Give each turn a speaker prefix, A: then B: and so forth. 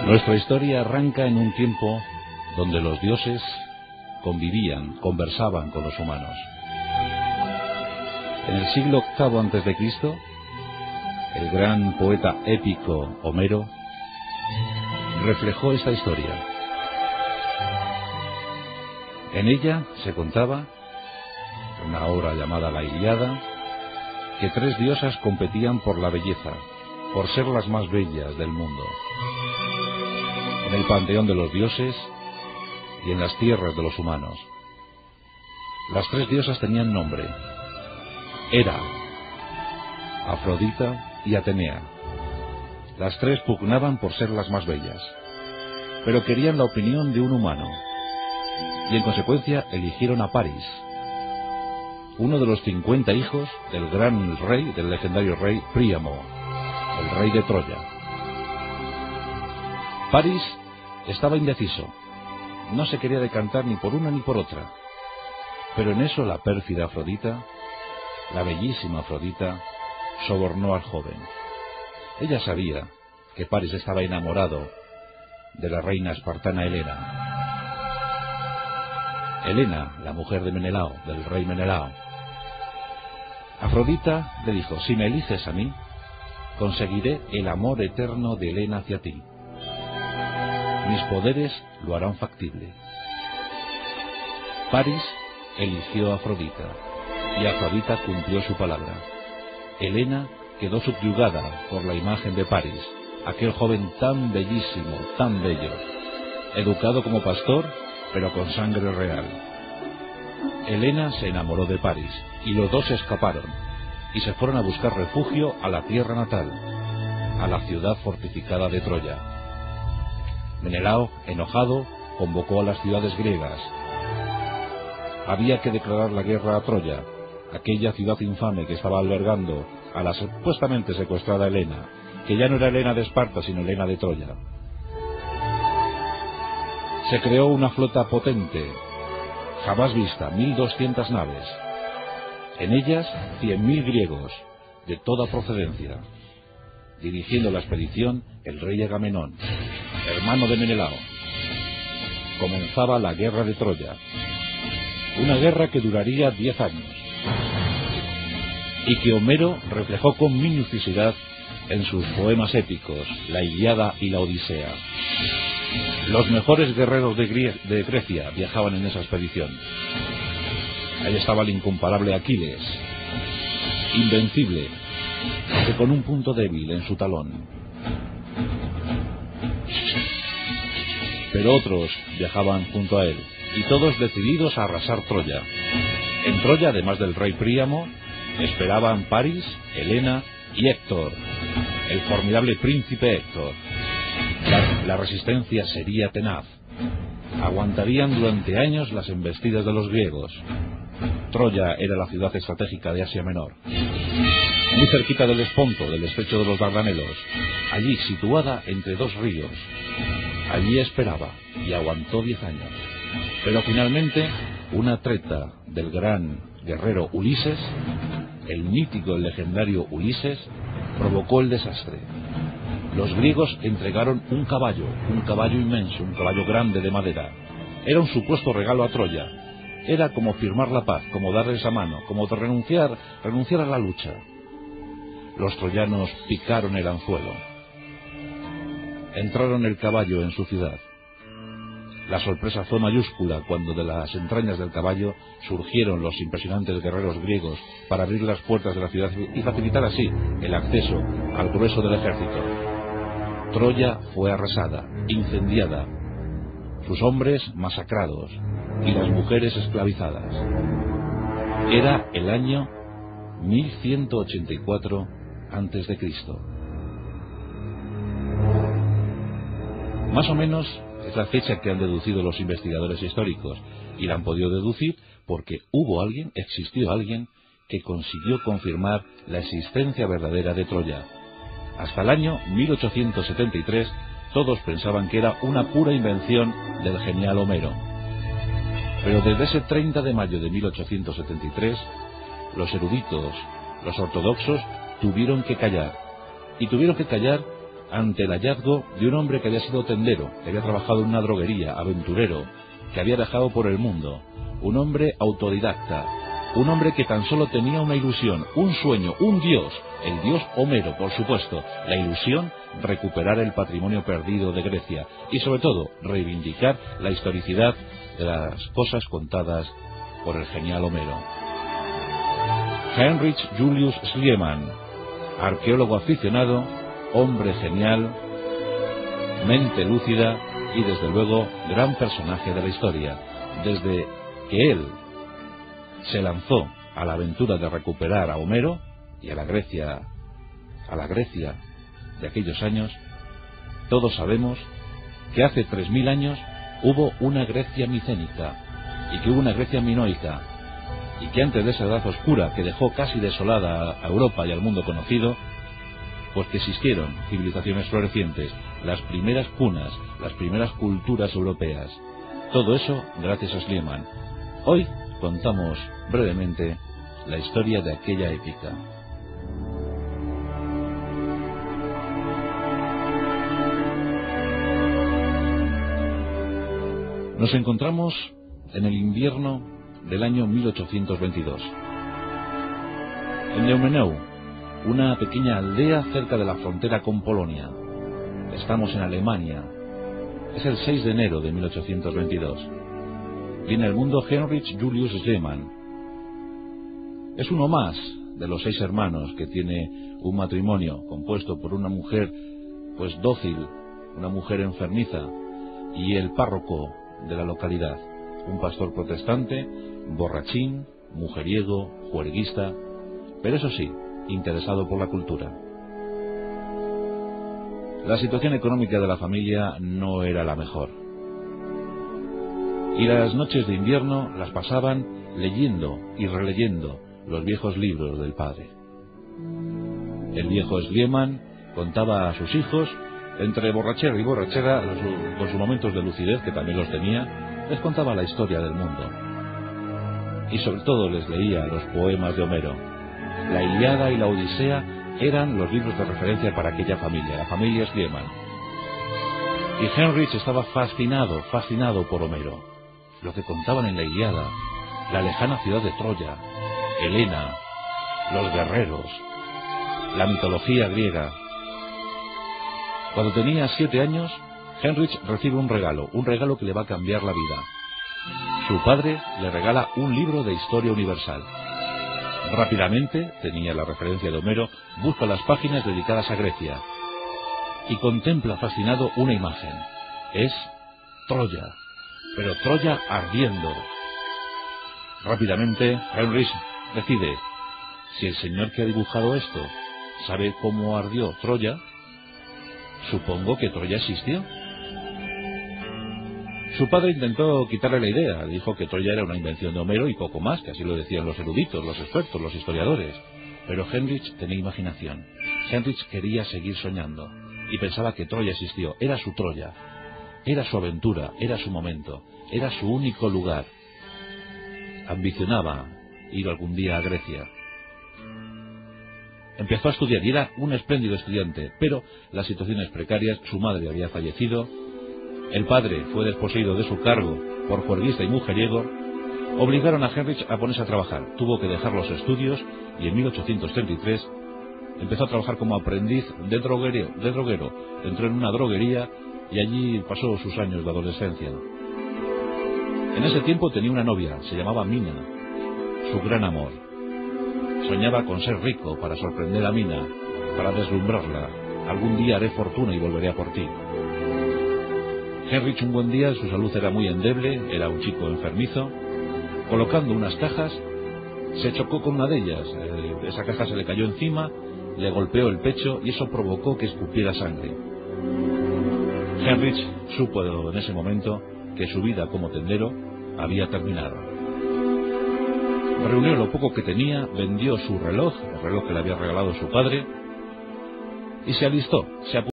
A: Nuestra historia arranca en un tiempo donde los dioses convivían, conversaban con los humanos. En el siglo VIII a.C., el gran poeta épico Homero reflejó esta historia. En ella se contaba, en una obra llamada La Ilíada, que tres diosas competían por la belleza, por ser las más bellas del mundo. En el panteón de los dioses y en las tierras de los humanos. Las tres diosas tenían nombre: Hera, Afrodita y Atenea. Las tres pugnaban por ser las más bellas, pero querían la opinión de un humano, y en consecuencia eligieron a Paris, uno de los 50 hijos del gran rey, del legendario rey Príamo, el rey de Troya. Paris estaba indeciso, no se quería decantar ni por una ni por otra, pero en eso la pérfida Afrodita, la bellísima Afrodita, sobornó al joven. Ella sabía que Paris estaba enamorado de la reina espartana Helena. Helena, la mujer de Menelao, del rey Menelao. Afrodita le dijo: si me eliges a mí, conseguiré el amor eterno de Helena hacia ti. Mis poderes lo harán factible. Paris eligió a Afrodita, y Afrodita cumplió su palabra. Helena quedó subyugada por la imagen de Paris, aquel joven tan bellísimo, tan bello, educado como pastor, pero con sangre real. Helena se enamoró de Paris, y los dos escaparon, y se fueron a buscar refugio a la tierra natal, a la ciudad fortificada de Troya. Menelao, enojado, convocó a las ciudades griegas. Había que declarar la guerra a Troya, aquella ciudad infame que estaba albergando a la supuestamente secuestrada Helena, que ya no era Helena de Esparta, sino Helena de Troya. Se creó una flota potente, jamás vista, 1200 naves. En ellas 100.000 griegos, de toda procedencia. Dirigiendo la expedición, el rey Agamenón, hermano de Menelao. Comenzaba la guerra de Troya, una guerra que duraría 10 años, y que Homero reflejó con minuciosidad en sus poemas épicos, la Ilíada y la Odisea. Los mejores guerreros de Grecia viajaban en esa expedición. Ahí estaba el incomparable Aquiles, invencible, aunque con un punto débil en su talón. Pero otros viajaban junto a él, y todos decididos a arrasar Troya. En Troya, además del rey Príamo, esperaban Paris, Helena y Héctor, el formidable príncipe Héctor. La resistencia sería tenaz. Aguantarían durante años las embestidas de los griegos. Troya era la ciudad estratégica de Asia Menor, muy cerquita del Esponto, del estrecho de los Dardanelos, allí situada entre dos ríos. Allí esperaba y aguantó 10 años. Pero finalmente, una treta del gran guerrero Ulises, el mítico, el legendario Ulises, provocó el desastre. Los griegos entregaron un caballo inmenso, un caballo grande de madera. Era un supuesto regalo a Troya. Era como firmar la paz, como darle esa mano, como renunciar a la lucha. Los troyanos picaron el anzuelo. Entraron el caballo en su ciudad. La sorpresa fue mayúscula cuando de las entrañas del caballo surgieron los impresionantes guerreros griegos para abrir las puertas de la ciudad y facilitar así el acceso al grueso del ejército. Troya fue arrasada, incendiada, sus hombres masacrados y las mujeres esclavizadas. Era el año 1184 a.C. Más o menos es la fecha que han deducido los investigadores históricos, y la han podido deducir porque existió alguien que consiguió confirmar la existencia verdadera de Troya. Hasta el año 1873 todos pensaban que era una pura invención del genial Homero. Pero desde ese 30 de mayo de 1873, los eruditos, los ortodoxos, tuvieron que callar. Y tuvieron que callar ante el hallazgo de un hombre que había sido tendero, que había trabajado en una droguería, aventurero, que había viajado por el mundo, un hombre autodidacta, un hombre que tan solo tenía una ilusión, un sueño, un dios, el dios Homero, por supuesto, la ilusión, recuperar el patrimonio perdido de Grecia y sobre todo reivindicar la historicidad de las cosas contadas por el genial Homero. Heinrich Julius Schliemann, arqueólogo aficionado, hombre genial, mente lúcida y desde luego gran personaje de la historia. Desde que él se lanzó a la aventura de recuperar a Homero y a la Grecia de aquellos años, todos sabemos que hace 3000 años hubo una Grecia micénica y que hubo una Grecia minoica y que antes de esa edad oscura que dejó casi desolada a Europa y al mundo conocido, pues que existieron civilizaciones florecientes, las primeras cunas, las primeras culturas europeas. Todo eso gracias a Schliemann. Hoy contamos brevemente la historia de aquella épica. Nos encontramos en el invierno del año 1822. En Neumenau, una pequeña aldea cerca de la frontera con Polonia. Estamos en Alemania. Es el 6 de enero de 1822. Viene al mundo Heinrich Julius Schliemann. Es uno más de los 6 hermanos que tiene un matrimonio compuesto por una mujer pues dócil, una mujer enfermiza y el párroco de la localidad, un pastor protestante, borrachín, mujeriego, juerguista, pero eso sí, interesado por la cultura. La situación económica de la familia no era la mejor. Y las noches de invierno las pasaban leyendo y releyendo los viejos libros del padre. El viejo Schliemann contaba a sus hijos, entre borrachera y borrachera, con sus momentos de lucidez, que también los tenía, les contaba la historia del mundo. Y sobre todo les leía los poemas de Homero. La Ilíada y la Odisea eran los libros de referencia para aquella familia, la familia Schliemann. Y Heinrich estaba fascinado por Homero. Lo que contaban en la Ilíada, la lejana ciudad de Troya, Helena, los guerreros, la mitología griega. Cuando tenía 7 años, Heinrich recibe un regalo que le va a cambiar la vida. Su padre le regala un libro de historia universal. Rápidamente, tenía la referencia de Homero, busca las páginas dedicadas a Grecia y contempla fascinado una imagen. Es Troya, pero Troya ardiendo. Rápidamente, Heinrich decide, si el señor que ha dibujado esto sabe cómo ardió Troya, supongo que Troya existió. Su padre intentó quitarle la idea, dijo que Troya era una invención de Homero y poco más, que así lo decían los eruditos, los expertos, los historiadores. Pero Heinrich tenía imaginación. Heinrich quería seguir soñando y pensaba que Troya existió, era su Troya, era su aventura, era su momento, era su único lugar. Ambicionaba ir algún día a Grecia. Empezó a estudiar y era un espléndido estudiante, pero las situaciones precarias, su madre había fallecido, el padre fue desposeído de su cargo por juerguista y mujeriego, obligaron a Heinrich a ponerse a trabajar. Tuvo que dejar los estudios y en 1833 empezó a trabajar como aprendiz de droguero. Entró en una droguería y allí pasó sus años de adolescencia. En ese tiempo tenía una novia, se llamaba Mina, su gran amor. Soñaba con ser rico para sorprender a Mina, para deslumbrarla. Algún día haré fortuna y volveré a por ti. Heinrich un buen día, su salud era muy endeble, era un chico enfermizo. Colocando unas cajas, se chocó con una de ellas. Esa caja se le cayó encima, le golpeó el pecho y eso provocó que escupiera sangre. Heinrich supo en ese momento que su vida como tendero había terminado. Reunió lo poco que tenía, vendió su reloj, el reloj que le había regalado su padre, y se alistó, se apuntó